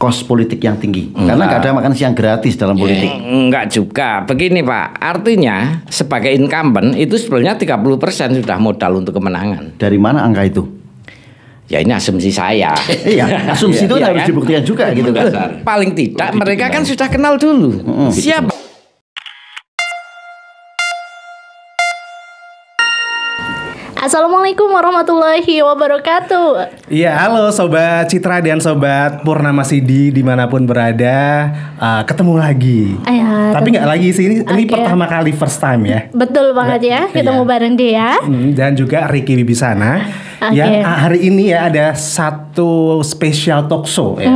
kos politik yang tinggi? Karena nggak ada makan siang gratis dalam politik. Enggak juga. Begini Pak, artinya sebagai incumbent itu sebenarnya 30% sudah modal untuk kemenangan. Dari mana angka itu? Ya ini asumsi saya. Iya, asumsi itu harus dibuktikan juga gitu kan. Paling tidak mereka kan sudah kenal dulu. Siapa? Assalamualaikum warahmatullahi wabarakatuh. Iya, halo Sobat Citra dan Sobat Purnama Sidi dimanapun berada, ketemu lagi. Tapi nggak lagi sih, ini pertama kali first time ya. Betul banget ya, ketemu bareng dia. Dan juga Ricky Wibisana. Yang hari ini ya ada satu spesial talk show ya.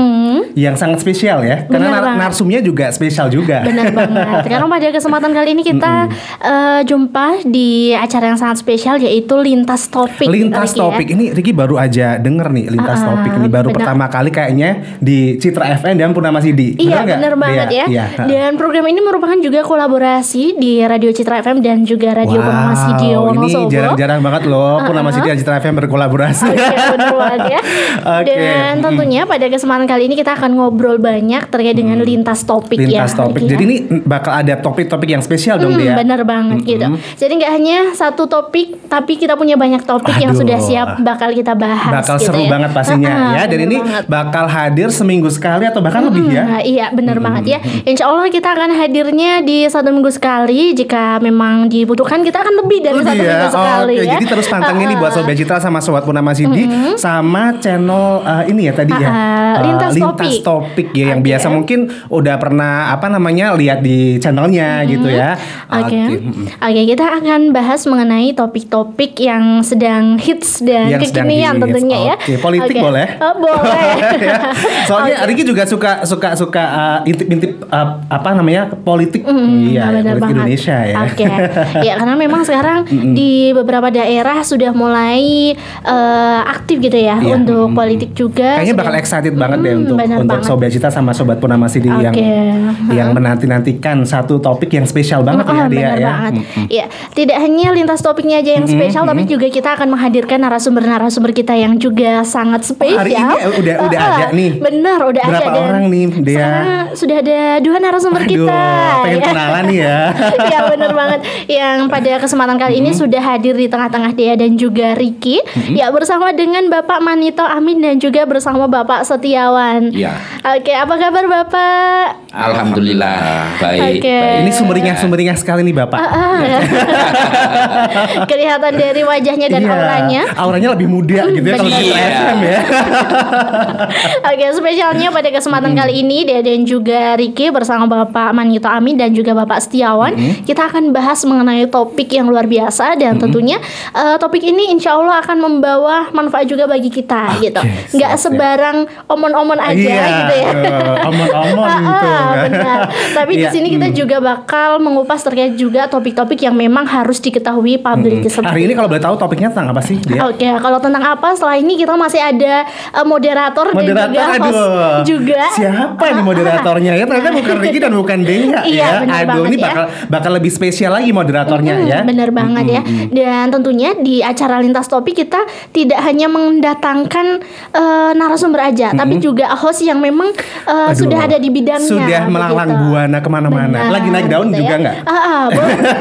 Yang sangat spesial ya, karena narsumnya juga spesial juga. Benar banget. Karena pada kesempatan kali ini kita jumpa di acara yang sangat spesial, yaitu Lintas Topik. Lintas Topik ini Ricky baru aja denger nih Lintas Topik ini baru pertama kali kayaknya di Citra FM dan Purnama Sidi. Iya benar banget ya. Dan program ini merupakan juga kolaborasi di Radio Citra FM dan juga Radio Purnama Sidi Wonosobo. Ini jarang-jarang banget loh Purnama Sidi dan Citra FM berkolaborasi. Benar banget ya. Dan tentunya pada kesempatan kali ini kita akan ngobrol banyak terkait dengan Lintas Topik. Lintas Topik. Jadi ini bakal ada topik-topik yang spesial dong dia. Benar banget gitu. Jadi nggak hanya satu topik, tapi kita punya banyak topik yang sudah siap bakal kita bahas. Bakal gitu seru banget pastinya ya. Dan ini bakal hadir seminggu sekali atau bahkan lebih ya. Iya benar banget ya. Insya Allah kita akan hadirnya di 1 minggu sekali. Jika memang dibutuhkan kita akan lebih dari 1 minggu sekali ya. Jadi terus pantengin nih buat Sobat Citra sama Sobat Purnama Sidi sama channel ini ya tadi ya. Lintas Topik ya yang biasa mungkin udah pernah lihat di channelnya gitu ya. Oke, kita akan bahas mengenai topik-topik yang sedang hits dan kekinian tentunya ya. Politik boleh? Boleh. Soalnya Ricky juga suka intip-intip politik. Iya, politik Indonesia ya. Ya karena memang sekarang di beberapa daerah sudah mulai aktif gitu ya untuk politik juga. Kayaknya bakal excited banget deh untuk Sobat Citra sama Sobat Purnama Sidi yang menanti-nantikan satu topik yang spesial banget ya dia ya. Iya, tidak hanya lintas topiknya aja yang spesial, tapi juga kita akan menghadirkan narasumber-narasumber kita yang juga sangat spesial. Hari ini udah ada nih. Benar, udah ada. Berapa orang nih dia? Sudah ada 2 narasumber kita. Pengen kenalan nih ya. Iya benar banget. Yang pada kesempatan kali ini sudah hadir di tengah-tengah dia dan juga Ricky. Ya bersama dengan Bapak Manito Amin dan juga bersama Bapak Setiawan. Iya. Oke, apa kabar Bapak? Alhamdulillah baik. Ini sumringah sekali nih Bapak. Kelihatan dari wajahnya dan auranya. Auranya lebih muda gitu ya kalau di FM ya. Oke, spesialnya pada kesempatan kali ini dia dan juga Ricky bersama Bapak Manito Amin dan juga Bapak Setiawan, kita akan bahas mengenai topik yang luar biasa dan tentunya topik ini insya Allah akan membawa manfaat juga bagi kita gitu. Nggak sebarang omon-omon aja gitu ya. Omon-omon gitu. Benar. Tapi di sini kita juga bakal mengupas terkait juga topik-topik yang memang harus diketahui publik tersebut. Hari ini kalau boleh tahu topiknya tentang apa sih dia? Oke, kalau tentang apa setelah ini kita masih ada moderator dan juga host juga. Siapa nih moderatornya ya? Ternyata bukan Ricky dan bukan Denga ya. Ini bakal lebih spesial lagi moderatornya ya. Benar banget ya. Dan tentunya di acara Lintas Topik kita tidak hanya mendatangkan narasumber aja, tapi juga host yang memang sudah ada di bidangnya. Sudah melanglang buana kemana-mana. Lagi naik daun juga nggak?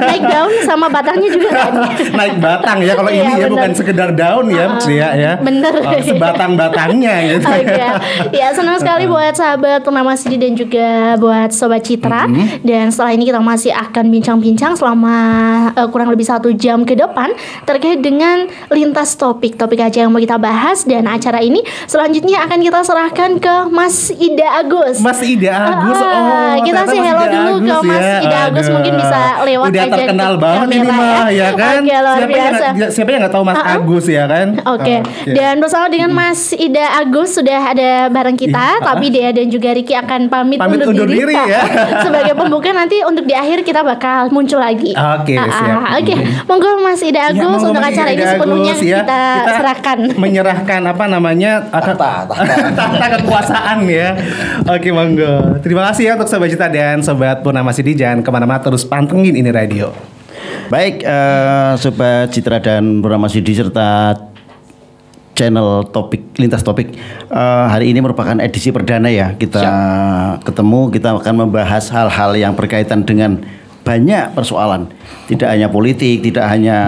Naik daun sama batangnya juga kan? Naik batang ya kalau ini ya bukan sekedar daun ya, ya. Bener. Sebatang-batangnya gitu. Ya senang sekali buat sahabat Purnama Sidi dan juga buat Sobat Citra. Dan setelah ini kita masih akan bincang-bincang selama kurang lebih 1 jam ke depan terkait dengan lintas topik aja yang mau kita bahas. Dan acara ini selanjutnya akan kita serahkan ke Mas Ida Agus. Mas Ida Agus. Kita sih hello dulu ke Mas Ida Agus, mungkin bisa lewat udah aja. Udah terkenal banget ini mah ya kan. Siapa yang nggak tahu Mas Agus ya kan. Dan bersama dengan Mas Ida Agus sudah ada bareng kita. Tapi Dea dan juga Ricky akan pamit undur diri ya. Sebagai pembuka, nanti untuk di akhir kita bakal muncul lagi. Siap. Monggo Mas Ida Agus untuk acara ini sepenuhnya kita serahkan. Menyerahkan tahta kekuasaan ya. Monggo. Terima kasih ya untuk Sobat Citra dan Sobat Purnama Sidi. Jangan kemana-mana, terus pantengin ini radio. Baik, Sobat Citra dan Purnama Sidi serta channel topik lintas topik. Hari ini merupakan edisi perdana ya. Kita ketemu, kita akan membahas hal-hal yang berkaitan dengan banyak persoalan. Tidak hanya politik, tidak hanya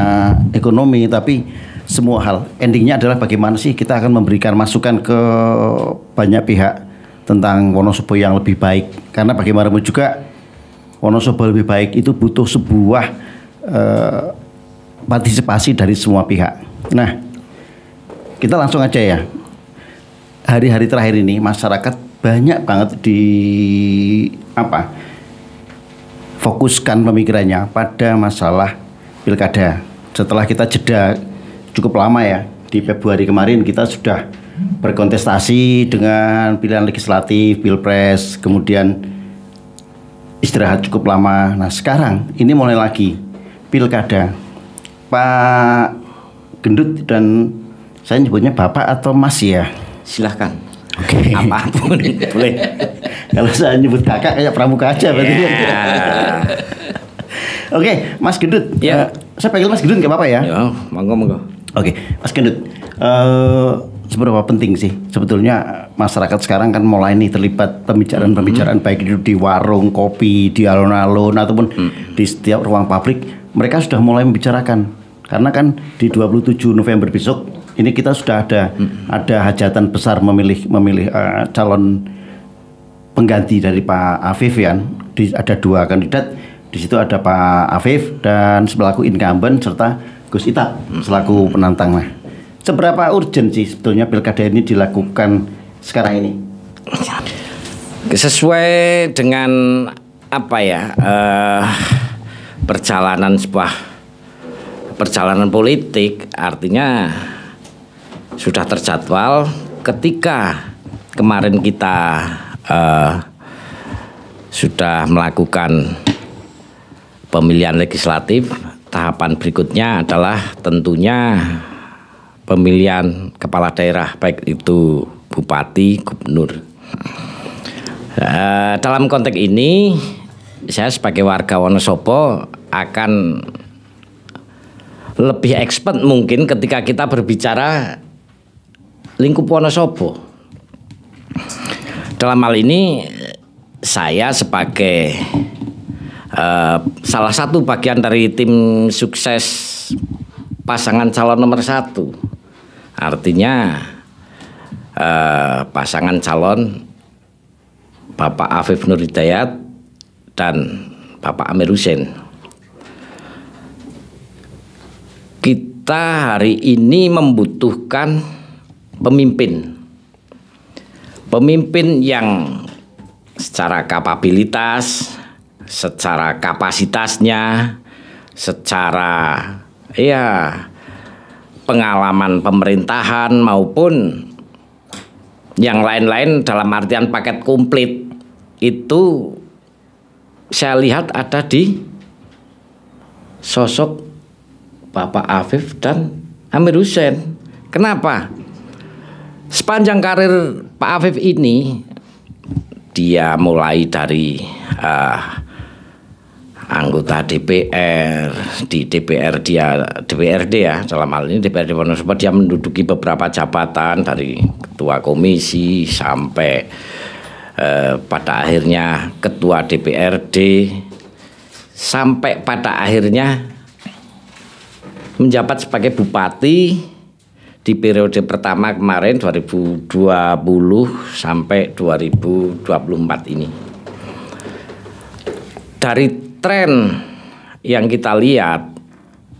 ekonomi, tapi semua hal. Endingnya adalah bagaimana sih kita akan memberikan masukan ke banyak pihak tentang Wonosobo yang lebih baik. Karena bagaimanapun juga Wonosobo lebih baik itu butuh sebuah partisipasi dari semua pihak. Nah, kita langsung aja ya. Hari-hari terakhir ini masyarakat banyak banget fokuskan pemikirannya pada masalah pilkada. Setelah kita jeda cukup lama ya, di Februari kemarin kita sudah berkontestasi dengan pilihan legislatif, pilpres, kemudian istirahat cukup lama. Nah sekarang ini mulai lagi pilkada. Pak Gendut dan saya nyebutnya Bapak atau Mas ya? Silahkan. Oke. Apapun boleh. Kalau saya nyebut kakak kayak pramuka aja berarti. Oke, Mas Gendut. Ya. Saya panggil Mas Gendut nggak apa-apa ya? Ya, monggo. Oke, Mas Gendut. Seberapa penting sih sebetulnya masyarakat sekarang kan mulai nih terlibat pembicaraan baik itu di warung kopi, di alun-alun ataupun di setiap ruang publik, mereka sudah mulai membicarakan. Karena kan di 27 November besok ini kita sudah ada hajatan besar memilih calon pengganti dari Pak Afif ya. Ada 2 kandidat. Di situ ada Pak Afif dan selaku incumbent serta Gus Ita selaku penantang. Nah, seberapa urgent sih sebetulnya pilkada ini dilakukan sekarang ini? Sesuai dengan perjalanan politik, artinya sudah terjadwal. Ketika kemarin kita sudah melakukan pemilihan legislatif, tahapan berikutnya adalah tentunya pemilihan kepala daerah, baik itu bupati, gubernur. Dalam konteks ini, saya sebagai warga Wonosobo akan lebih expert mungkin ketika kita berbicara lingkup Wonosobo. Dalam hal ini, saya sebagai salah satu bagian dari tim sukses pasangan calon nomor 1. Artinya pasangan calon Bapak Afif Nur Hidayat dan Bapak Amir Hussein. Kita hari ini membutuhkan pemimpin yang secara kapabilitas, secara kapasitasnya, secara pengalaman pemerintahan maupun yang lain-lain dalam artian paket komplit itu saya lihat ada di sosok Bapak Afif dan Amir Hussein. Kenapa? Sepanjang karir Pak Afif ini, dia mulai dari anggota DPR, di DPRD ya, dalam hal ini DPRD Wonosobo, dia menduduki beberapa jabatan dari ketua komisi sampai pada akhirnya ketua DPRD, sampai pada akhirnya menjabat sebagai bupati di periode pertama kemarin 2020 sampai 2024 ini. Dari tren yang kita lihat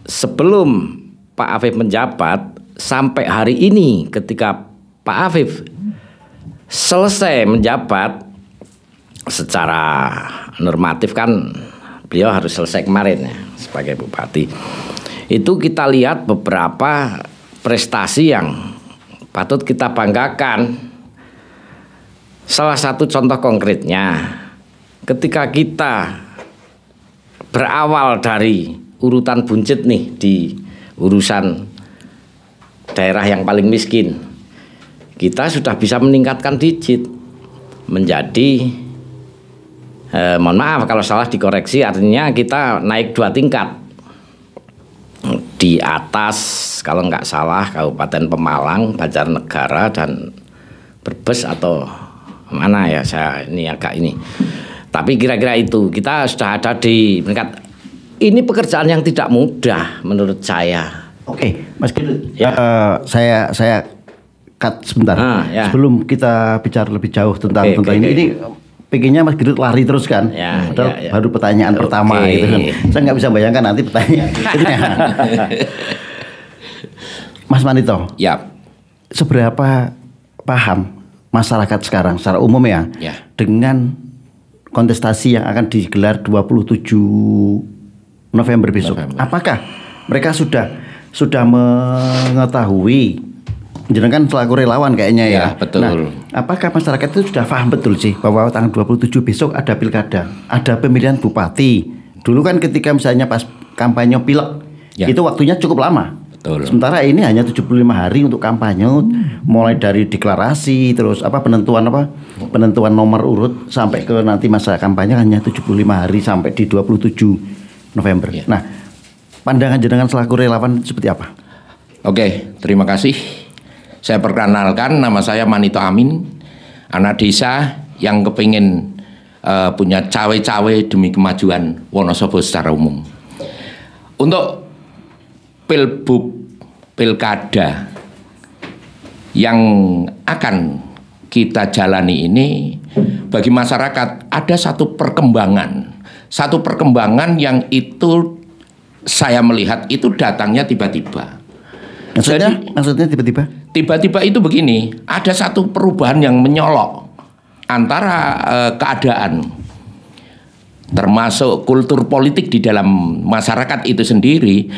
sebelum Pak Afif menjabat sampai hari ini, ketika Pak Afif selesai menjabat secara normatif kan beliau harus selesai kemarin ya sebagai bupati. Itu kita lihat beberapa prestasi yang patut kita banggakan. Salah satu contoh konkretnya, ketika kita berawal dari urutan buncit nih di urusan daerah yang paling miskin, kita sudah bisa meningkatkan digit menjadi mohon maaf kalau salah dikoreksi, artinya kita naik 2 tingkat. di atas kalau nggak salah Kabupaten Pemalang, Banjarnegara dan Brebes atau mana ya, saya ini agak ini. Tapi kira-kira itu kita sudah ada di peringkat. Ini pekerjaan yang tidak mudah menurut saya. Oke, Mas Gidut, Ya. saya cut sebentar. Ya. Sebelum kita bicara lebih jauh tentang Oke. ini pengennya Mas Gidut lari terus kan? Ya, Padahal ya. baru pertanyaan pertama Oke. gitu kan. Saya nggak bisa bayangkan nanti pertanyaan berikutnya. Mas Manito, Ya, seberapa paham masyarakat sekarang secara umum ya, Ya. dengan kontestasi yang akan digelar 27 November besok? Apakah mereka sudah mengetahui? Jenengan selaku relawan kayaknya ya. Ya, betul. Nah, apakah masyarakat itu sudah paham betul sih bahwa tanggal 27 besok ada pilkada, ada pemilihan bupati. Dulu kan ketika misalnya pas kampanye pilek, Ya. itu waktunya cukup lama. Betul. Sementara ini hanya 75 hari untuk kampanye, mulai dari deklarasi, terus penentuan nomor urut sampai ke nanti masa kampanye hanya 75 hari sampai di 27 November. Ya. Nah, pandangan jenengan selaku relawan seperti apa? Oke, terima kasih. Saya perkenalkan, nama saya Manito Amin, anak desa yang kepingin punya cawe-cawe demi kemajuan Wonosobo secara umum. Untuk pilkada yang akan kita jalani ini, bagi masyarakat ada satu perkembangan yang itu saya melihat itu datangnya tiba-tiba. Maksudnya tiba-tiba? Tiba-tiba itu begini, ada satu perubahan yang menyolok antara keadaan, termasuk kultur politik di dalam masyarakat itu sendiri.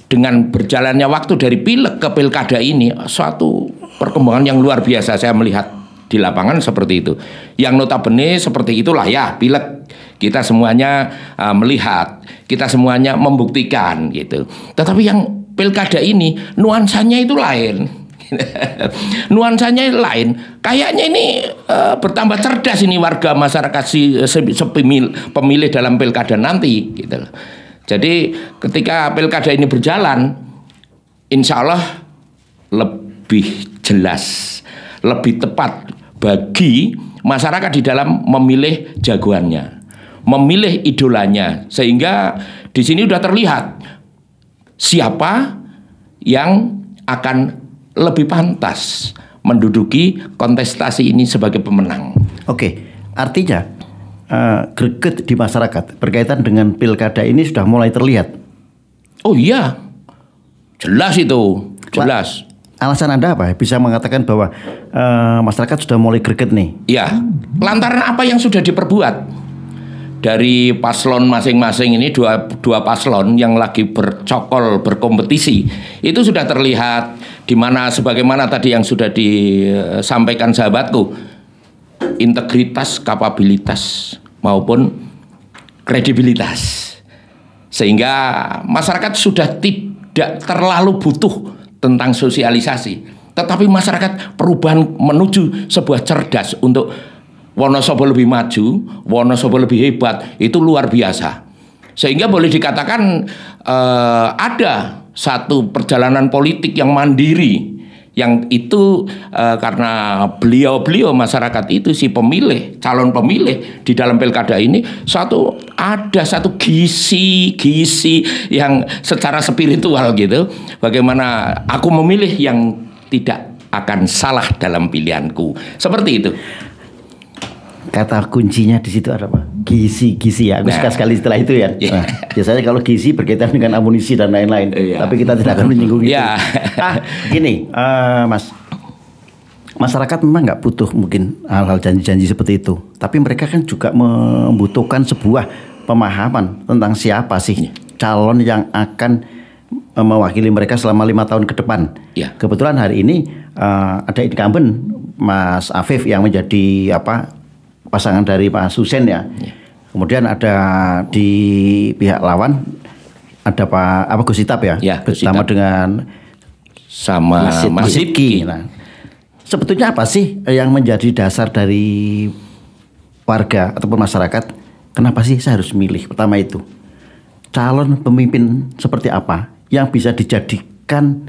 Dengan berjalannya waktu dari pileg ke pilkada ini, suatu perkembangan yang luar biasa saya melihat di lapangan seperti itu. Yang notabene seperti itulah ya pileg. Kita semuanya melihat, kita semuanya membuktikan gitu. Tetapi yang pilkada ini nuansanya itu lain. Nuansanya lain. Kayaknya ini bertambah cerdas ini warga masyarakat pemilih dalam pilkada nanti gitu. Jadi ketika pilkada ini berjalan, insya Allah lebih jelas, lebih tepat bagi masyarakat di dalam memilih jagoannya, memilih idolanya, sehingga di sini sudah terlihat siapa yang akan lebih pantas menduduki kontestasi ini sebagai pemenang. Oke, artinya greget di masyarakat berkaitan dengan pilkada ini sudah mulai terlihat. Oh iya, jelas itu, jelas. Alasan Anda apa? Bisa mengatakan bahwa masyarakat sudah mulai greget nih? Ya, lantaran apa yang sudah diperbuat dari paslon masing-masing ini, dua paslon yang lagi bercokol, berkompetisi, itu sudah terlihat di mana sebagaimana tadi yang sudah disampaikan sahabatku, integritas, kapabilitas maupun kredibilitas, sehingga masyarakat sudah tidak terlalu butuh tentang sosialisasi, tetapi masyarakat perubahan menuju sebuah cerdas untuk Wonosobo lebih maju, Wonosobo lebih hebat, itu luar biasa. Sehingga boleh dikatakan ada satu perjalanan politik yang mandiri, yang itu karena beliau masyarakat itu si pemilih, calon pemilih di dalam pilkada ini ada satu gisi yang secara spiritual gitu. Bagaimana aku memilih yang tidak akan salah dalam pilihanku. Seperti itu. Kata kuncinya di situ ada apa? Gizi ya. Aku suka sekali istilah itu ya. Iya. Nah, biasanya kalau gizi berkaitan dengan amunisi dan lain-lain. Iya. Tapi kita tidak akan menyinggung itu. Iya. Gini, Mas, masyarakat memang nggak butuh mungkin hal-hal janji-janji seperti itu. Tapi mereka kan juga membutuhkan sebuah pemahaman tentang siapa sih calon yang akan mewakili mereka selama 5 tahun ke depan. Iya. Kebetulan hari ini ada incumbent Mas Afif yang menjadi pasangan dari Pak Susen ya. Kemudian ada di pihak lawan ada Pak Gus Hitap ya, bersama dengan sama Mas Sidki. Nah, sebetulnya apa sih yang menjadi dasar dari warga ataupun masyarakat? Kenapa sih saya harus milih? Pertama itu calon pemimpin seperti apa yang bisa dijadikan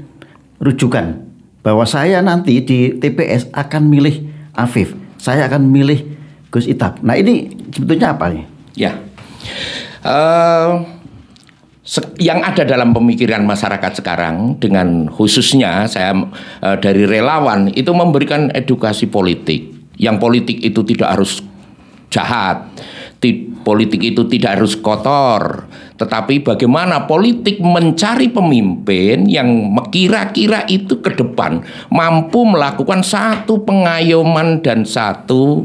rujukan bahwa saya nanti di TPS akan milih Afif, saya akan milih Gus Itap. Nah ini sebetulnya apa nih? Ya, yang ada dalam pemikiran masyarakat sekarang, dengan khususnya saya dari relawan itu memberikan edukasi politik. Yang politik itu tidak harus jahat, politik itu tidak harus kotor, tetapi bagaimana politik mencari pemimpin yang kira-kira itu ke depan mampu melakukan satu pengayoman dan satu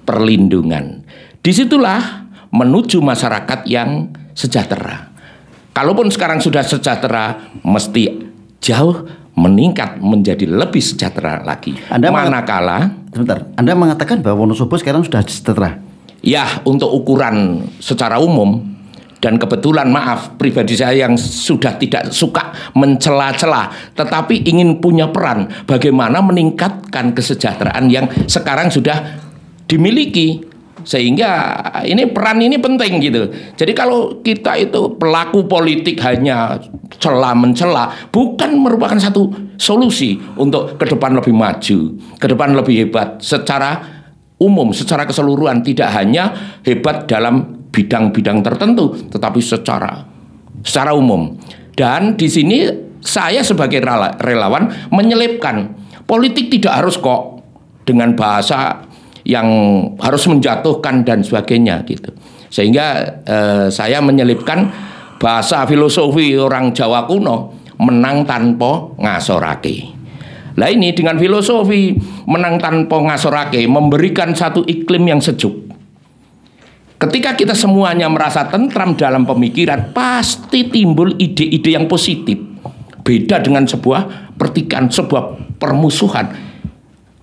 perlindungan. Disitulah menuju masyarakat yang sejahtera. Kalaupun sekarang sudah sejahtera, mesti jauh meningkat menjadi lebih sejahtera lagi. Manakala sebentar, Anda mengatakan bahwa Wonosobo sekarang sudah sejahtera. Ya, untuk ukuran secara umum, dan kebetulan maaf pribadi saya yang sudah tidak suka mencela-cela, tetapi ingin punya peran bagaimana meningkatkan kesejahteraan yang sekarang sudah dimiliki. Sehingga ini peran ini penting gitu. Jadi kalau kita itu pelaku politik hanya mencela, bukan merupakan satu solusi untuk ke depan lebih maju, ke depan lebih hebat secara umum, secara keseluruhan, tidak hanya hebat dalam bidang-bidang tertentu, tetapi secara umum. Dan di sini saya sebagai relawan menyelipkan politik tidak harus kok dengan bahasa yang harus menjatuhkan dan sebagainya gitu. Sehingga saya menyelipkan bahasa filosofi orang Jawa kuno, menang tanpa ngasorake. Lah ini dengan filosofi menang tanpa ngasorake memberikan satu iklim yang sejuk. Ketika kita semuanya merasa tentram dalam pemikiran, pasti timbul ide-ide yang positif. Beda dengan sebuah pertikaian, sebuah permusuhan.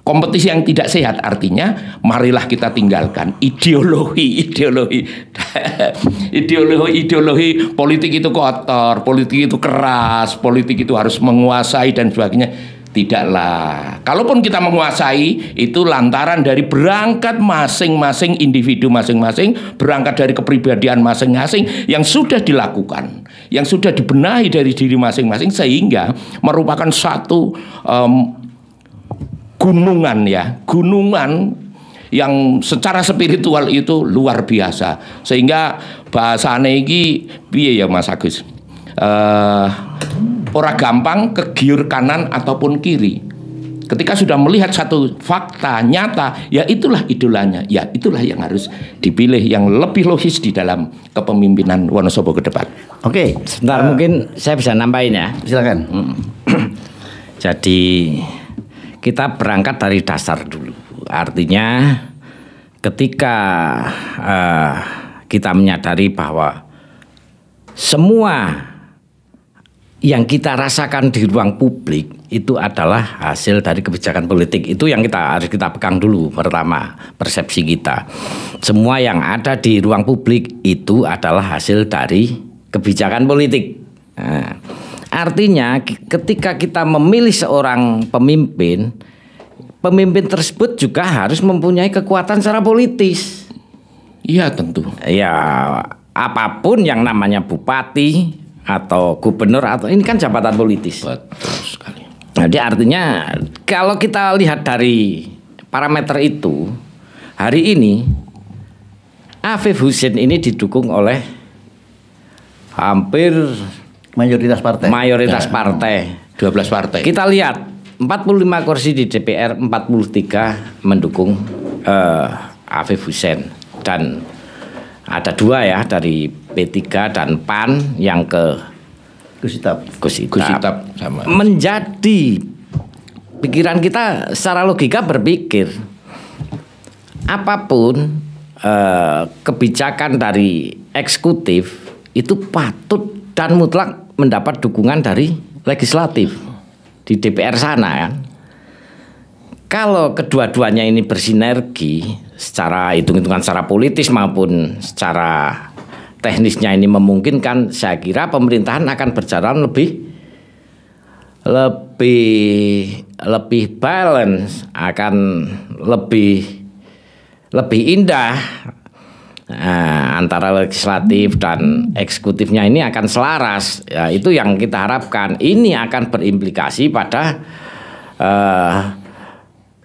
Kompetisi yang tidak sehat, artinya marilah kita tinggalkan ideologi politik itu kotor, politik itu keras, politik itu harus menguasai dan sebagainya. Tidaklah. Kalaupun kita menguasai, itu lantaran dari berangkat masing-masing individu masing-masing, berangkat dari kepribadian masing-masing yang sudah dilakukan, yang sudah dibenahi dari diri masing-masing, sehingga merupakan satu gunungan yang secara spiritual itu luar biasa. Sehingga bahasane iki piye ya Mas Agus, ora gampang kegiur kanan ataupun kiri. Ketika sudah melihat satu fakta nyata, ya itulah idolanya, ya itulah yang harus dipilih, yang lebih logis di dalam kepemimpinan Wonosobo ke depan. Oke, sebentar mungkin saya bisa nambahin ya. Silakan. Jadi kita berangkat dari dasar dulu. Artinya ketika kita menyadari bahwa semua yang kita rasakan di ruang publik itu adalah hasil dari kebijakan politik. Itu yang harus kita pegang dulu. Pertama, persepsi kita. Semua yang ada di ruang publik itu adalah hasil dari kebijakan politik. Nah, artinya ketika kita memilih seorang pemimpin, pemimpin tersebut juga harus mempunyai kekuatan secara politis. Iya tentu. Ya, apapun yang namanya bupati atau gubernur atau ini kan jabatan politis. Betul sekali. Jadi artinya kalau kita lihat dari parameter itu, hari ini Afif Hussein ini didukung oleh hampir mayoritas partai. 12 partai. Kita lihat 45 kursi di DPR, 43 mendukung Afif Hussein, dan ada 2 ya dari P3 dan PAN yang ke Gus Itap sama. Menjadi pikiran kita secara logika berpikir apapun kebijakan dari eksekutif itu patut dan mutlak mendapat dukungan dari legislatif di DPR sana kan. Kalau kedua-duanya ini bersinergi secara hitung-hitungan secara politis maupun secara teknisnya ini memungkinkan, saya kira pemerintahan akan berjalan lebih balance, akan lebih indah. antara legislatif dan eksekutifnya ini akan selaras. Ya, itu yang kita harapkan. Ini akan berimplikasi pada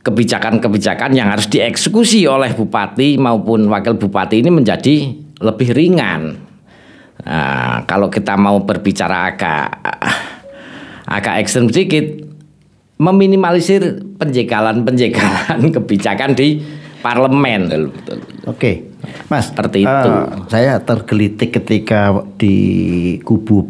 kebijakan-kebijakan yang harus dieksekusi oleh bupati maupun wakil bupati ini menjadi lebih ringan. Kalau kita mau berbicara agak ekstrem sedikit, meminimalisir penjagalan kebijakan di parlemen. Oke, Mas, seperti itu. Saya tergelitik ketika di kubu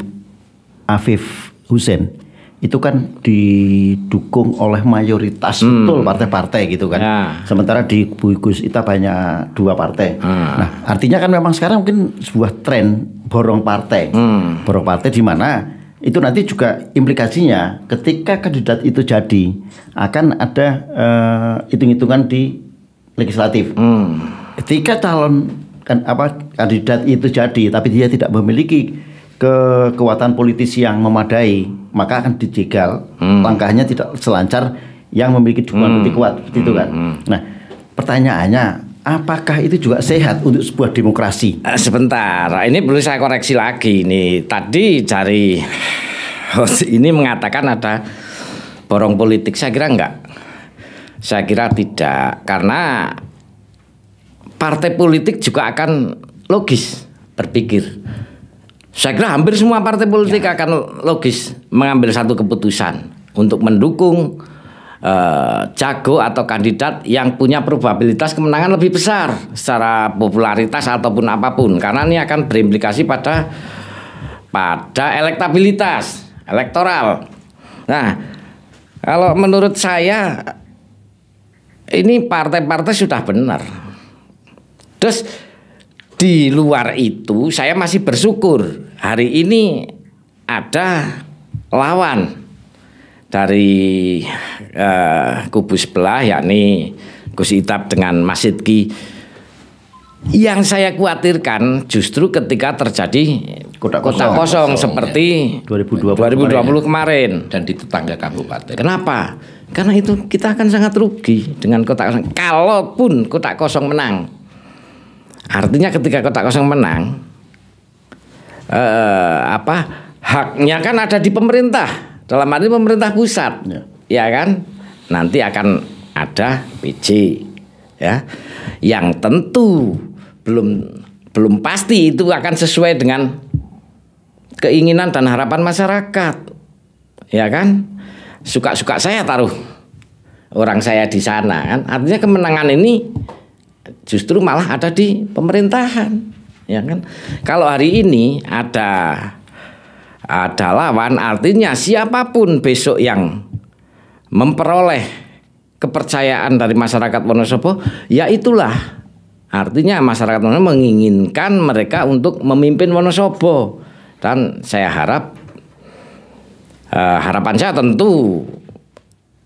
Afif Hussein itu kan didukung oleh mayoritas betul partai-partai gitu kan. Ya. Sementara di kubu Gus Ita banyak 2 partai. Nah, artinya kan memang sekarang mungkin sebuah tren borong partai. Borong partai di mana itu nanti juga implikasinya ketika kandidat itu jadi akan ada hitung-hitungan di legislatif. Ketika calon kandidat itu jadi tapi dia tidak memiliki kekuatan politis yang memadai, maka akan dijegal. Langkahnya tidak selancar yang memiliki dukungan lebih kuat, seperti itu kan. Nah, pertanyaannya, apakah itu juga sehat untuk sebuah demokrasi? Sebentar, ini perlu saya koreksi lagi nih. Tadi dari host ini mengatakan ada borong politik. Saya kira enggak. Saya kira tidak, karena partai politik juga akan logis berpikir. Saya kira hampir semua partai politik akan logis mengambil satu keputusan untuk mendukung jago atau kandidat yang punya probabilitas kemenangan lebih besar secara popularitas ataupun apapun, karena ini akan berimplikasi pada elektabilitas elektoral. Nah, kalau menurut saya ini partai-partai sudah benar. Terus di luar itu saya masih bersyukur hari ini ada lawan dari kubu sebelah, yakni Gus Itap dengan Mas Sidki. Yang saya khawatirkan justru ketika terjadi kotak kosong seperti 2020 kemarin dan di tetangga kabupaten. Kenapa? Karena itu kita akan sangat rugi dengan kotak kosong. Kalaupun kotak kosong menang, artinya ketika kotak kosong menang, haknya kan ada di pemerintah, dalam arti pemerintah pusat, ya kan? Nanti akan ada PJ, ya, yang tentu belum pasti itu akan sesuai dengan keinginan dan harapan masyarakat, ya kan? Suka-suka saya taruh orang saya di sana, kan? Artinya kemenangan ini justru malah ada di pemerintahan, ya kan? Kalau hari ini ada lawan, artinya siapapun besok yang memperoleh kepercayaan dari masyarakat Wonosobo, ya itulah artinya masyarakat Wonosobo menginginkan mereka untuk memimpin Wonosobo. Dan saya harap, harapan saya tentu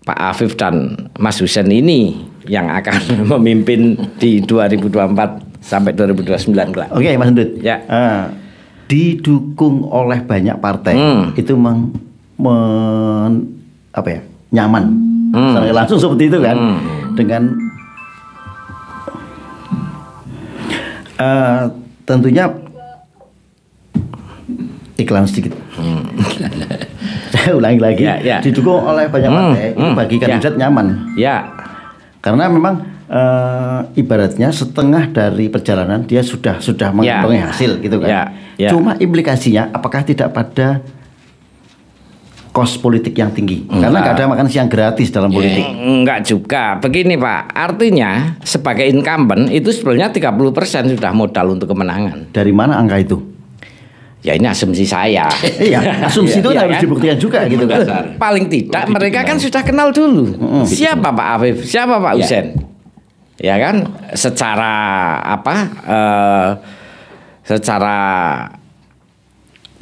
Pak Afif dan Mas Hussein ini yang akan memimpin di 2024 sampai 2029 kelak. Oke, Mas Hendut. Ya. Didukung oleh banyak partai itu nyaman. Langsung seperti itu kan. Dengan tentunya iklan sedikit. Saya ulangi lagi. Ya. Didukung oleh banyak partai itu bagi kandidat nyaman. Ya. Karena memang ibaratnya setengah dari perjalanan dia sudah mengantongi hasil gitu kan. Ya. Cuma implikasinya apakah tidak pada kos politik yang tinggi? Karena nggak ada makan siang gratis dalam politik. Enggak juga. Begini Pak, artinya sebagai incumbent itu sebenarnya 30% sudah modal untuk kemenangan. Dari mana angka itu? Ya ini asumsi saya. Iya, asumsi itu harus dibuktikan juga gitu kan. Paling tidak mereka kan sudah kenal dulu. Siapa Pak Afif? Siapa Pak Hussein? Ya kan, secara secara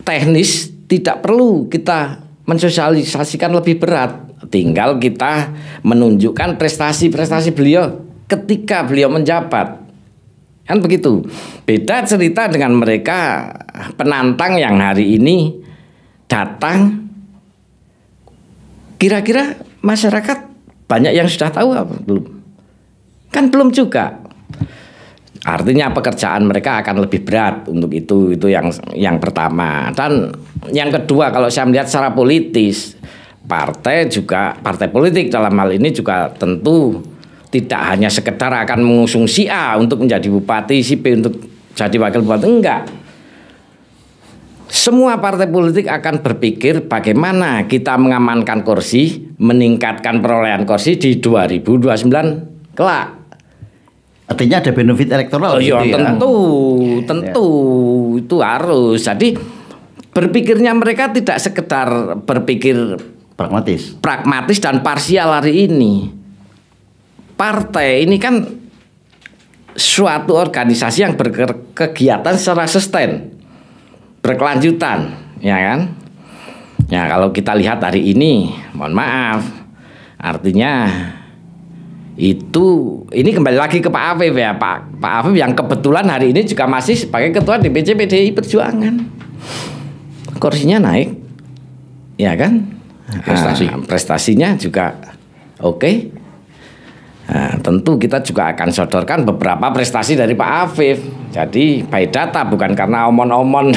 teknis tidak perlu kita mensosialisasikan lebih berat. Tinggal kita menunjukkan prestasi-prestasi beliau ketika beliau menjabat. Kan begitu. Beda cerita dengan mereka penantang yang hari ini datang. Kira-kira masyarakat banyak yang sudah tahu apa belum? Kan belum juga. Artinya pekerjaan mereka akan lebih berat untuk itu yang pertama. Dan yang kedua, kalau saya melihat secara politis, partai politik dalam hal ini juga tentu tidak hanya sekedar akan mengusung si A untuk menjadi bupati, si B untuk jadi wakil bupati, enggak. Semua partai politik akan berpikir bagaimana kita mengamankan kursi, meningkatkan perolehan kursi di 2029 kelak. Artinya ada benefit elektoral gitu ya. Tentu itu harus. Jadi berpikirnya mereka tidak sekedar berpikir pragmatis dan parsial hari ini. Partai ini kan suatu organisasi yang berkegiatan secara sustain, berkelanjutan, ya kan? Ya, kalau kita lihat hari ini, mohon maaf, artinya ini kembali lagi ke Pak Afif ya, Pak Afif yang kebetulan hari ini juga masih sebagai ketua DPC PDI Perjuangan. Kursinya naik, ya kan? Prestasinya juga oke. Nah, tentu kita juga akan sodorkan beberapa prestasi dari Pak Afif. Jadi by data, bukan karena omon-omon.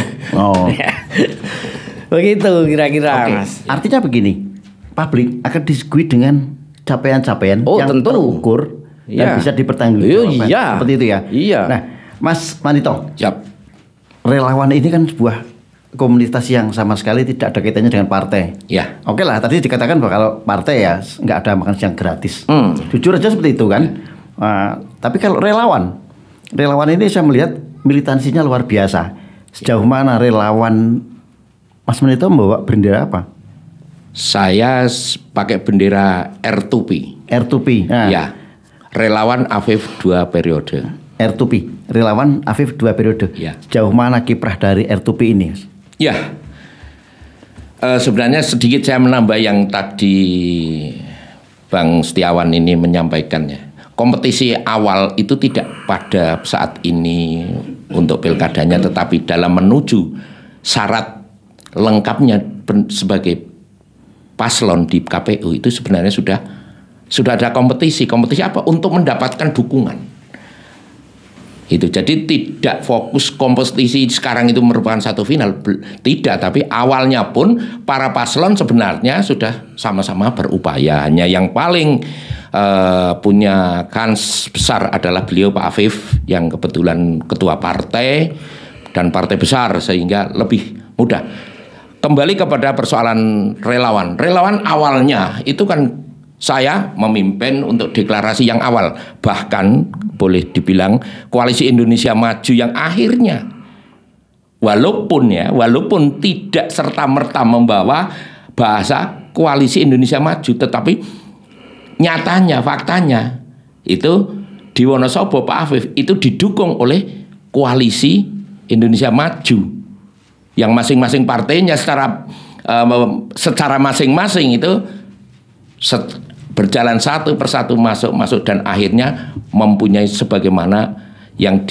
Begitu kira-kira, Mas. Artinya begini, publik akan disuguhi dengan capaian-capaian yang terukur dan bisa dipertanggungjawabkan. Seperti itu ya. Iya. Nah, Mas Manito, Siap. Relawan ini kan sebuah komunitas yang sama sekali tidak ada kaitannya dengan partai. Ya. Oke lah, tadi dikatakan bahwa kalau partai ya nggak ada makan siang gratis. Jujur aja seperti itu kan. Tapi kalau relawan ini saya melihat militansinya luar biasa. Sejauh mana relawan Mas Manito membawa bendera apa? Saya pakai bendera R2P. R2P. Nah. Ya. Relawan Afif 2 periode. R2P. Relawan Afif 2 periode. Ya. Sejauh mana kiprah dari R2P ini? Ya. Sebenarnya sedikit saya menambah yang tadi Bang Setiawan ini menyampaikannya. Kompetisi awal itu tidak pada saat ini untuk pilkadanya, tetapi dalam menuju syarat lengkapnya sebagai paslon di KPU itu sebenarnya sudah ada kompetisi apa untuk mendapatkan dukungan itu. Jadi tidak fokus kompetisi sekarang itu merupakan satu final, tidak, tapi awalnya pun para paslon sebenarnya sudah sama-sama berupaya. Hanya yang paling punya kans besar adalah beliau Pak Afif yang kebetulan ketua partai dan partai besar sehingga lebih mudah. Kembali kepada persoalan relawan. Relawan awalnya itu kan saya memimpin untuk deklarasi yang awal. Bahkan boleh dibilang Koalisi Indonesia Maju yang akhirnya walaupun tidak serta-merta membawa bahasa Koalisi Indonesia Maju, tetapi nyatanya, faktanya itu di Wonosobo Pak Afif itu didukung oleh Koalisi Indonesia Maju yang masing-masing partainya secara masing-masing itu berjalan satu persatu masuk dan akhirnya mempunyai sebagaimana yang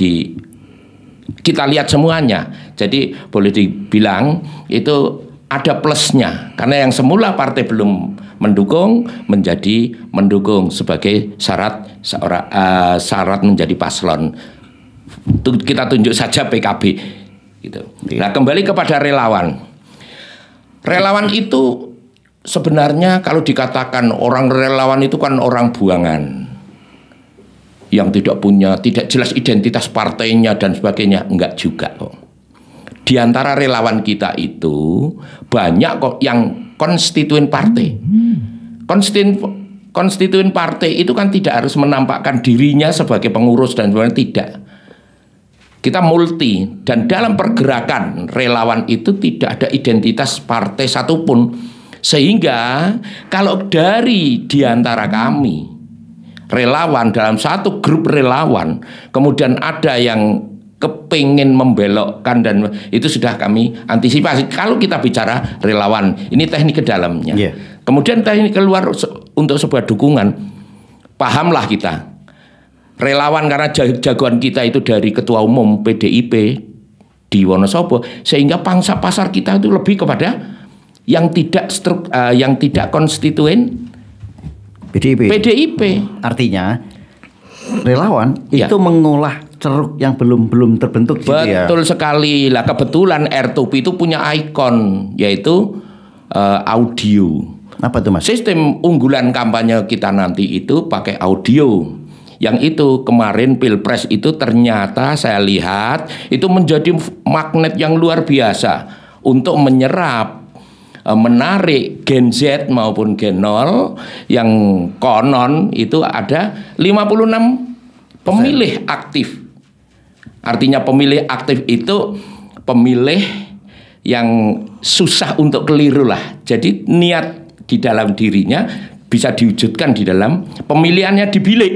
kita lihat semuanya. Jadi boleh dibilang itu ada plusnya karena yang semula partai belum mendukung menjadi mendukung sebagai syarat menjadi paslon. Kita tunjuk saja PKB gitu. Nah, kembali kepada relawan. Relawan itu sebenarnya kalau dikatakan orang relawan itu kan orang buangan yang tidak jelas identitas partainya dan sebagainya. Enggak juga kok. Di antara relawan kita itu banyak kok yang konstituen partai. Konstituen partai itu kan tidak harus menampakkan dirinya sebagai pengurus dan sebagainya, tidak. Kita multi, dan dalam pergerakan relawan itu tidak ada identitas partai satupun. Sehingga kalau di antara kami relawan dalam satu grup relawan kemudian ada yang kepingin membelokkan, dan itu sudah kami antisipasi. Kalau kita bicara relawan, ini teknik ke dalamnya. Kemudian teknik keluar untuk sebuah dukungan, pahamlah kita. Relawan karena jagoan kita itu dari ketua umum PDIP di Wonosobo, sehingga pangsa pasar kita itu lebih kepada yang tidak konstituen PDIP. Artinya relawan itu mengolah ceruk yang belum terbentuk gitu ya. Betul sekali. Lah kebetulan R2P itu punya ikon yaitu audio. Apa tuh Mas? Sistem unggulan kampanye kita nanti itu pakai audio. Yang itu kemarin Pilpres itu ternyata saya lihat itu menjadi magnet yang luar biasa untuk menyerap, menarik Gen Z maupun Gen 0 yang konon itu ada 56 pemilih aktif. Artinya pemilih aktif itu pemilih yang susah untuk keliru lah. Jadi niat di dalam dirinya bisa diwujudkan di dalam pemilihannya di bilik.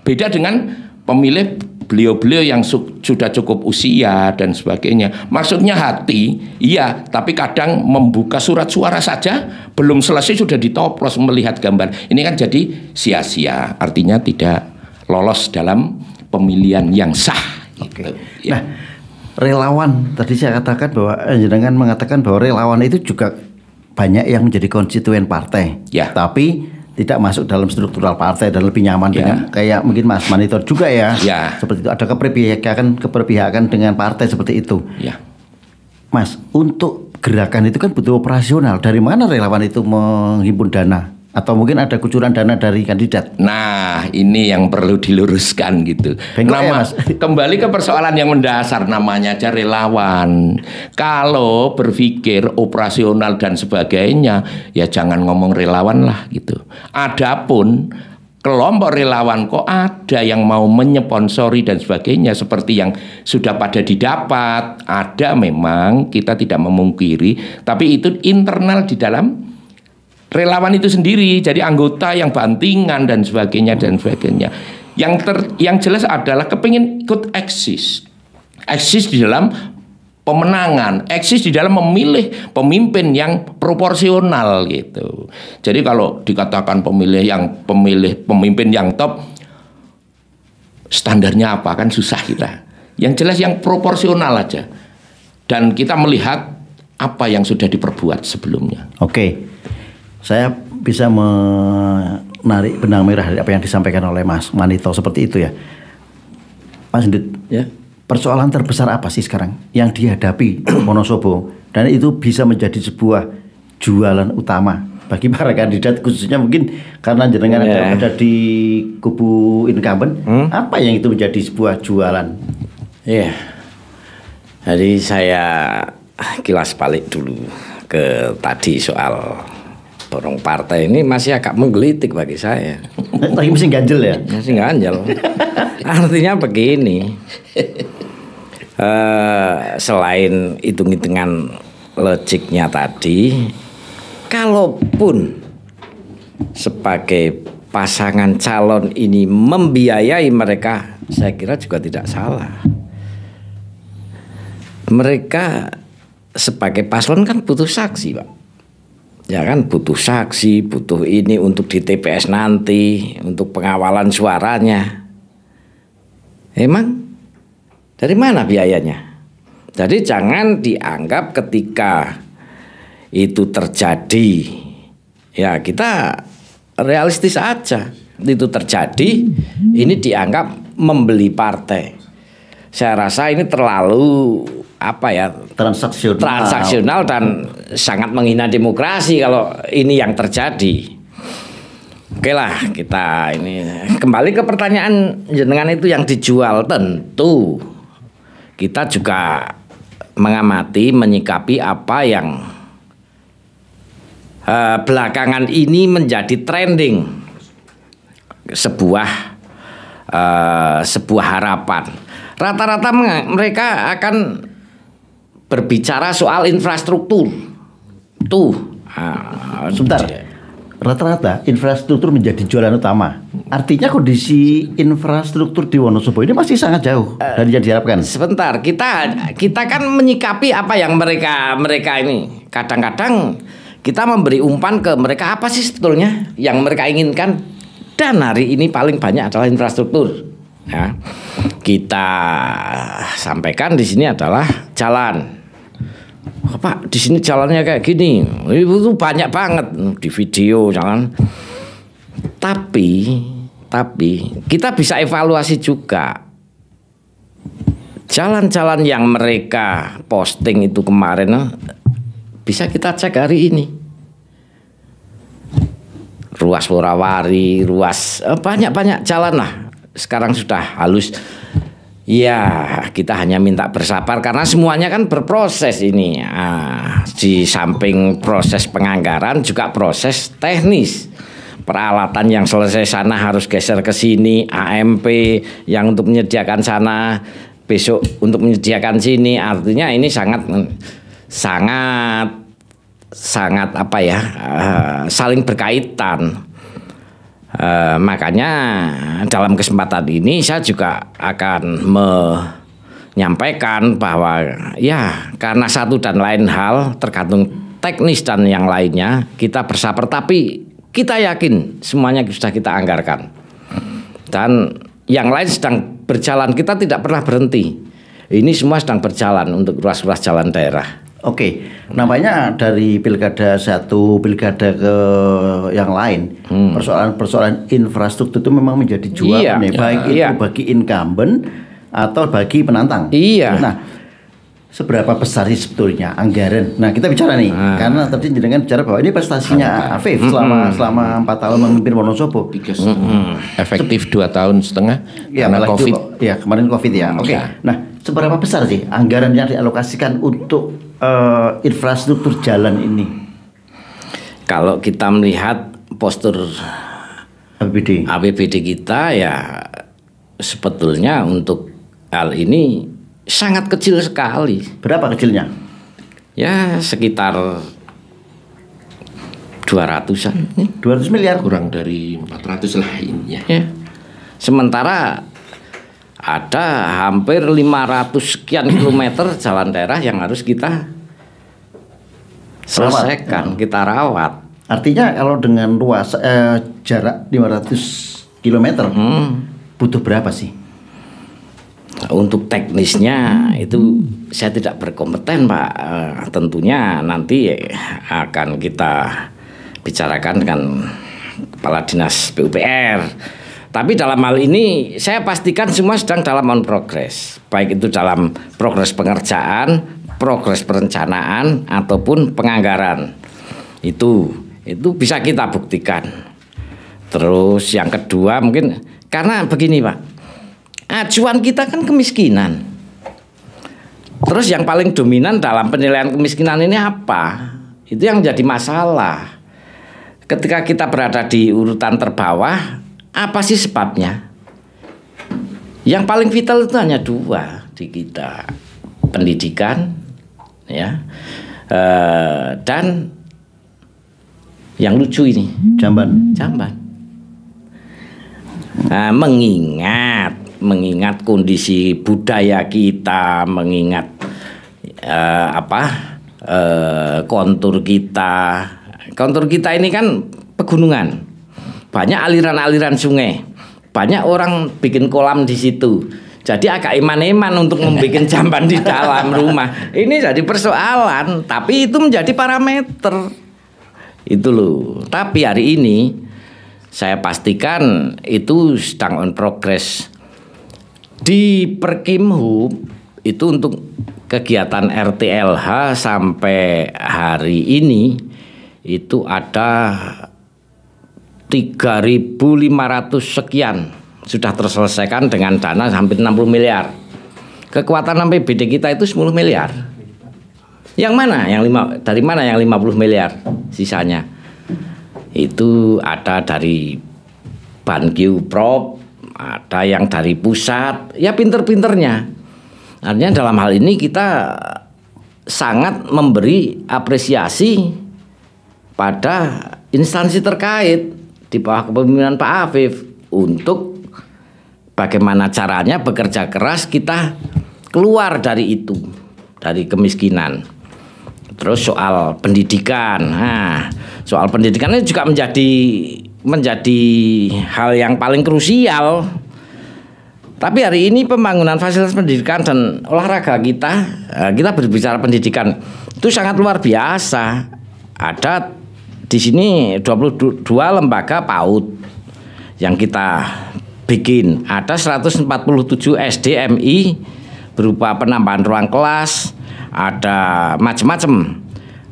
Beda dengan pemilih beliau-beliau yang sudah cukup usia dan sebagainya. Maksudnya hati, iya, tapi kadang membuka surat suara saja belum selesai sudah ditoplos melihat gambar. Ini kan jadi sia-sia, artinya tidak lolos dalam pemilihan yang sah. Oke. Ya. Nah, relawan tadi saya katakan bahwa jenengan mengatakan bahwa relawan itu juga banyak yang menjadi konstituen partai. Ya. Tapi tidak masuk dalam struktural partai dan lebih nyaman dengan kayak mungkin Mas Manito juga ya. Seperti itu ada keberpihakan dengan partai seperti itu. Ya. Mas, untuk gerakan itu kan butuh operasional. Dari mana relawan itu menghimpun dana? Atau mungkin ada kucuran dana dari kandidat? Nah, ini yang perlu diluruskan gitu. Kembali ke persoalan yang mendasar, namanya aja relawan. Kalau berpikir operasional dan sebagainya, ya jangan ngomong relawan lah gitu. Adapun kelompok relawan kok ada yang mau menyponsori dan sebagainya seperti yang sudah pada didapat, ada memang, kita tidak memungkiri, tapi itu internal di dalam relawan itu sendiri, jadi anggota yang bantingan dan sebagainya dan sebagainya. Yang jelas adalah kepingin ikut eksis di dalam pemenangan, eksis di dalam memilih pemimpin yang proporsional gitu. Jadi kalau dikatakan pemimpin yang top, standarnya apa kan susah kita. Yang jelas yang proporsional aja. Dan kita melihat apa yang sudah diperbuat sebelumnya. Oke. Saya bisa menarik benang merah dari apa yang disampaikan oleh Mas Manito seperti itu ya. Mas Ndut, ya. Persoalan terbesar apa sih sekarang yang dihadapi Wonosobo dan itu bisa menjadi sebuah jualan utama bagi para kandidat, khususnya mungkin karena jenengan ada di kubu incumbent, apa yang itu menjadi sebuah jualan? Iya. Jadi saya kilas balik dulu ke tadi soal borong partai ini masih agak menggelitik bagi saya. Lagi masih ganjel ya? Masih ganjel. Artinya begini, selain hitung-hitungan logiknya tadi, kalaupun sebagai pasangan calon ini membiayai mereka, saya kira juga tidak salah. Mereka sebagai paslon kan butuh saksi, Pak. Ya kan, butuh saksi, butuh ini untuk di TPS nanti, untuk pengawalan suaranya. Emang dari mana biayanya? Jadi jangan dianggap ketika itu terjadi, ya kita realistis aja. Itu terjadi, ini dianggap membeli partai. Saya rasa ini terlalu transaksional dan sangat menghina demokrasi kalau ini yang terjadi. Oke lah, kita ini kembali ke pertanyaan jenengan itu yang dijual. Tentu kita juga mengamati, menyikapi apa yang belakangan ini menjadi trending, sebuah harapan. Rata-rata mereka akan berbicara soal infrastruktur. Sebentar. Rata-rata infrastruktur menjadi jualan utama. Artinya kondisi infrastruktur di Wonosobo ini masih sangat jauh dari yang diharapkan. Sebentar, kita kan menyikapi apa yang mereka ini. Kadang-kadang kita memberi umpan ke mereka apa sih sebetulnya yang mereka inginkan. Dan hari ini paling banyak adalah infrastruktur. Ya. Kita sampaikan di sini adalah jalan. Pak, di sini jalannya kayak gini. Itu banyak banget di video jalan. Tapi kita bisa evaluasi juga. jalan-jalan yang mereka posting itu kemarin bisa kita cek hari ini. Ruas Worawari, ruas banyak-banyak jalan lah sekarang sudah halus. Ya, kita hanya minta bersabar karena semuanya kan berproses ini. Di samping proses penganggaran juga proses teknis. Peralatan yang selesai sana harus geser ke sini, AMP yang untuk menyediakan sana besok untuk menyediakan sini. Artinya ini sangat apa ya, saling berkaitan. Makanya dalam kesempatan ini saya juga akan menyampaikan bahwa ya karena satu dan lain hal tergantung teknis dan yang lainnya kita bersabar, tapi kita yakin semuanya sudah kita anggarkan dan yang lain sedang berjalan, kita tidak pernah berhenti. Ini semua sedang berjalan untuk ruas-ruas jalan daerah. Oke, nampaknya dari pilkada satu pilkada ke yang lain, persoalan infrastruktur itu memang menjadi jualan ya, baik itu bagi incumbent atau bagi penantang. Iya. Nah, seberapa besar sih sebetulnya anggaran? Nah, kita bicara nih, karena tadi jenengan bicara bahwa ini prestasinya Afif selama 4 tahun memimpin Wonosobo. Efektif 2,5 tahun ya, karena COVID. Ya, kemarin COVID ya. Oke. Nah, seberapa besar sih anggaran yang dialokasikan untuk infrastruktur jalan ini? Kalau kita melihat postur APBD kita ya sebetulnya untuk hal ini sangat kecil sekali. Berapa kecilnya? Ya sekitar 200-an. 200 miliar? Kurang dari 400 lainnya. Ya. Sementara ada hampir 500 sekian kilometer jalan daerah yang harus kita selesaikan, kita rawat. Artinya kalau dengan luas jarak 500 kilometer butuh berapa sih? Untuk teknisnya itu saya tidak berkompeten, Pak. Tentunya nanti akan kita bicarakan dengan Kepala Dinas PUPR. Tapi dalam hal ini saya pastikan semua sedang dalam on progress. Baik itu dalam progres pengerjaan, progres perencanaan ataupun penganggaran. Itu bisa kita buktikan. Terus yang kedua mungkin karena begini, Pak. Acuan kita kan kemiskinan. Terus yang paling dominan dalam penilaian kemiskinan ini apa? Itu yang jadi masalah. Ketika kita berada di urutan terbawah, apa sih sebabnya? Yang paling vital itu hanya 2 di kita, pendidikan, ya, dan yang lucu ini, jamban. Nah, mengingat kondisi budaya kita, mengingat kontur kita ini kan pegunungan. Banyak aliran-aliran sungai, banyak orang bikin kolam di situ. Jadi agak iman-iman untuk membuat jamban di dalam rumah. Ini jadi persoalan, tapi itu menjadi parameter. Itu loh. Tapi hari ini saya pastikan itu sedang on progress. Di Perkimhub itu untuk kegiatan RTLH sampai hari ini itu ada 3.500 sekian sudah terselesaikan dengan dana hampir 60 miliar. Kekuatan APBD kita itu 10 miliar. Yang mana? Dari mana yang 50 miliar sisanya? Itu ada dari Banqiuprop, ada yang dari pusat. Ya pinter-pinternya. Artinya dalam hal ini kita sangat memberi apresiasi pada instansi terkait di bawah kepemimpinan Pak Afif untuk bagaimana caranya bekerja keras kita keluar dari itu, dari kemiskinan. Terus soal pendidikan, soal pendidikan ini juga menjadi hal yang paling krusial. Tapi hari ini pembangunan fasilitas pendidikan dan olahraga kita berbicara pendidikan itu sangat luar biasa. Ada di sini 22 lembaga PAUD yang kita bikin. Ada 147 SDMI berupa penambahan ruang kelas, ada macam-macam.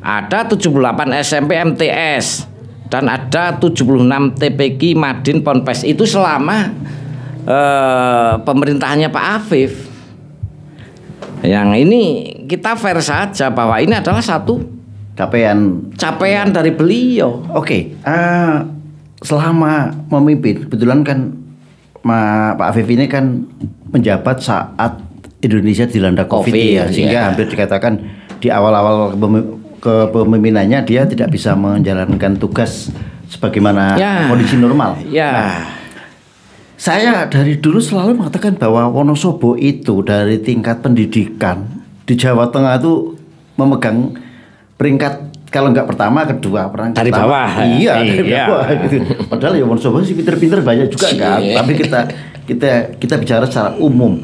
Ada 78 SMP MTS dan ada 76 TPQ Madin Ponpes. Itu selama pemerintahannya Pak Afif. Yang ini kita fair saja bahwa ini adalah satu capaian dari beliau. Oke, selama memimpin, kebetulan kan Pak Afif ini kan menjabat saat Indonesia dilanda COVID ya, sehingga hampir dikatakan di awal-awal kepemimpinannya dia tidak bisa menjalankan tugas sebagaimana kondisi normal. Nah, saya dari dulu selalu mengatakan bahwa Wonosobo itu dari tingkat pendidikan di Jawa Tengah itu memegang peringkat kalau nggak pertama, kedua, dari bawah. Iya, dari bawah gitu. Padahal ya Wonosobo sih pinter-pinter banyak juga kan. Tapi kita bicara secara umum.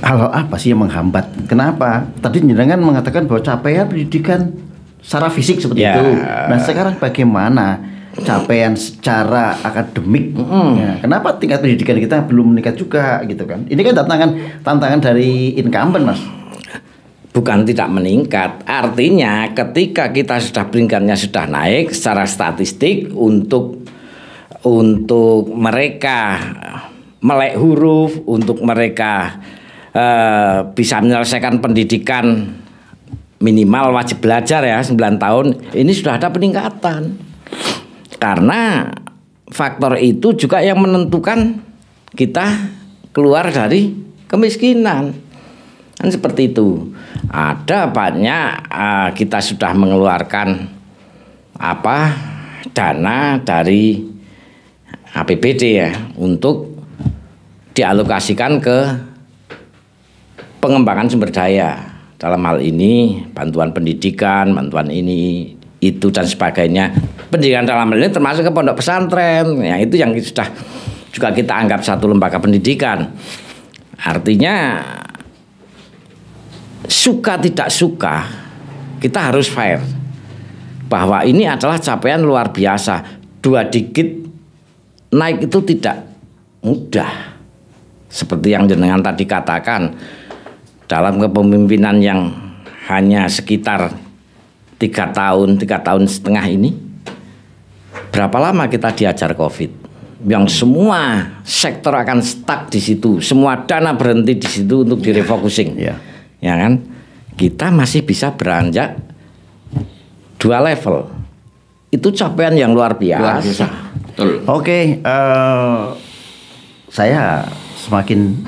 Hal apa sih yang menghambat? Kenapa? Tadi jenengan mengatakan bahwa capaian pendidikan secara fisik seperti itu. Nah, sekarang bagaimana capaian secara akademik? Ya, kenapa tingkat pendidikan kita belum meningkat juga gitu kan? Ini kan tantangan dari incumbent, Mas. Bukan tidak meningkat, artinya ketika kita sudah peringkatnya sudah naik secara statistik untuk mereka melek huruf, untuk mereka bisa menyelesaikan pendidikan minimal wajib belajar ya 9 tahun, ini sudah ada peningkatan. Karena faktor itu juga yang menentukan kita keluar dari kemiskinan. Kan seperti itu. Ada banyak kita sudah mengeluarkan dana dari APBD ya untuk dialokasikan ke pengembangan sumber daya. Dalam hal ini bantuan pendidikan, bantuan ini itu dan sebagainya. Pendidikan dalam hal ini termasuk ke pondok pesantren. Ya, itu yang sudah juga kita anggap satu lembaga pendidikan. Artinya suka tidak suka kita harus fair bahwa ini adalah capaian luar biasa. 2 digit naik itu tidak mudah seperti yang jenengan tadi katakan. Dalam kepemimpinan yang hanya sekitar 3 tahun setengah ini, berapa lama kita diajar COVID yang semua sektor akan stuck di situ, semua dana berhenti di situ untuk direfocusing. Ya kan, kita masih bisa beranjak 2 level. Itu capaian yang luar biasa. Betul. Oke, saya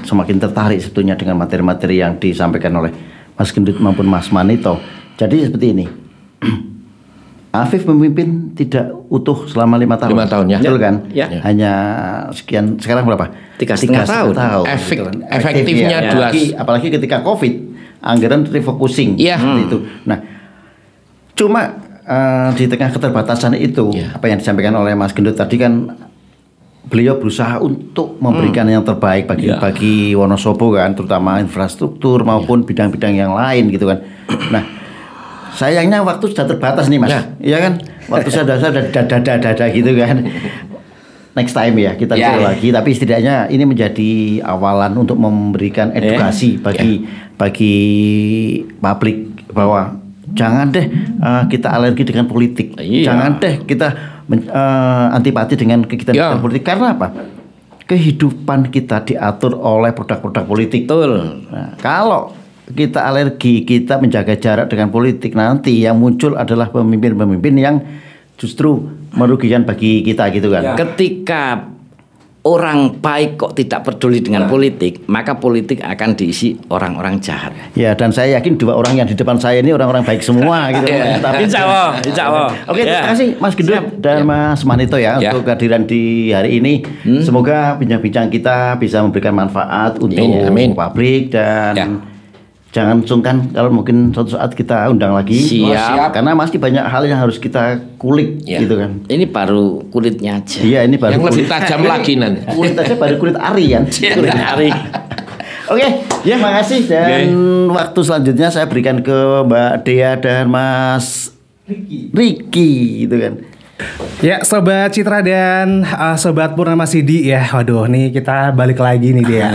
semakin tertarik sebetulnya dengan materi-materi yang disampaikan oleh Mas Gendut maupun Mas Manito. Jadi seperti ini, Afif memimpin tidak utuh selama 5 tahun. 5 tahun ya. Betul kan? Ya. Hanya sekian, sekarang berapa? 3,5 tahun. Efektifnya 2. Apalagi ketika COVID. Anggaran refocusing seperti itu. Nah, cuma di tengah keterbatasan itu, apa yang disampaikan oleh Mas Gendut tadi kan, beliau berusaha untuk memberikan yang terbaik bagi Wonosobo kan, terutama infrastruktur maupun bidang-bidang yang lain gitu kan. Nah, sayangnya waktu sudah terbatas nih Mas, iya kan? Waktu sudah dada gitu kan. Next time ya kita bicara lagi, tapi setidaknya ini menjadi awalan untuk memberikan edukasi bagi publik bahwa jangan deh kita alergi dengan politik, jangan deh kita antipati dengan kegiatan politik. Karena apa? Kehidupan kita diatur oleh produk-produk politik. Betul. Nah, kalau kita alergi, kita menjaga jarak dengan politik, nanti yang muncul adalah pemimpin-pemimpin yang justru merugikan bagi kita gitu kan. Ketika orang baik kok tidak peduli dengan politik, maka politik akan diisi orang-orang jahat. Ya, dan saya yakin 2 orang yang di depan saya ini orang-orang baik semua gitu. Tapi Insya Allah. Oke, terima kasih Mas Gendut dan Mas Manito ya untuk kehadiran di hari ini. Semoga bincang-bincang kita bisa memberikan manfaat untuk publik dan jangan sungkan kalau mungkin suatu saat kita undang lagi. Siap. Karena masih banyak hal yang harus kita kulik gitu kan. Ini baru kulitnya aja. Iya, ini baru yang lebih tajam lagi nanti. Kulit aja baru kulit ari kan. Kulit ari. Oke, makasih dan waktu selanjutnya saya berikan ke Mbak Dea dan Mas Ricky gitu kan. Ya, Sobat Citra dan Sobat Purnama Sidi ya. Waduh, nih kita balik lagi nih Dea.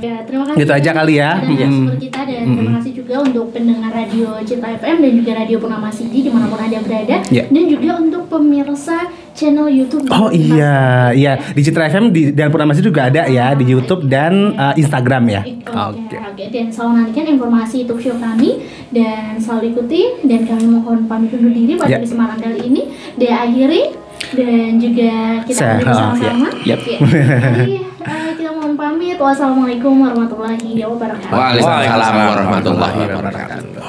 Ya, terima kasih. Gitu aja kali ya. Terima kita dan terima kasih juga untuk pendengar radio Cinta FM dan juga radio Purnama City dimanapun Anda berada. Dan juga untuk pemirsa channel YouTube. Oh iya, di Citra FM dan Purnama City juga ada ya di YouTube dan Instagram ya. Oke. Dan selalu nantikan informasi YouTube show kami dan selalu ikuti dan kami mohon pamit undur diri pada kesempatan kali ini. Diakhiri dan juga kita bersama-sama. Jadi kita mohon pamit. Wassalamualaikum warahmatullahi wabarakatuh. Waalaikumsalam warahmatullahi wabarakatuh.